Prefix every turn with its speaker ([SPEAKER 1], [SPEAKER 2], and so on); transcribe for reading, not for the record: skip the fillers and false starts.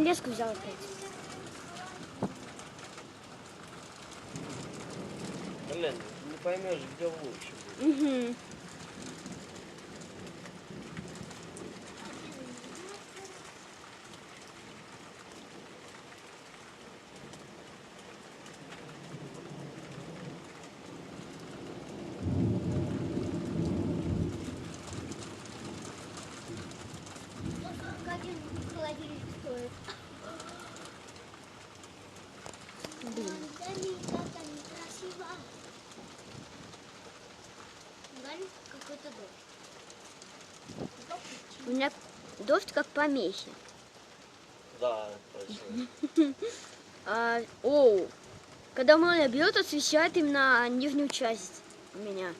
[SPEAKER 1] Замеску взял опять.
[SPEAKER 2] Блин, не поймешь, где лучше.
[SPEAKER 1] Угу.
[SPEAKER 3] Один холодильник стоит.
[SPEAKER 1] Блин.
[SPEAKER 3] Как они красиво. Глянь, какой-то дождь.
[SPEAKER 1] У меня дождь как помехи.
[SPEAKER 2] Да, точно.
[SPEAKER 1] Оу. Когда молния бьет, освещает именно нижнюю часть у меня.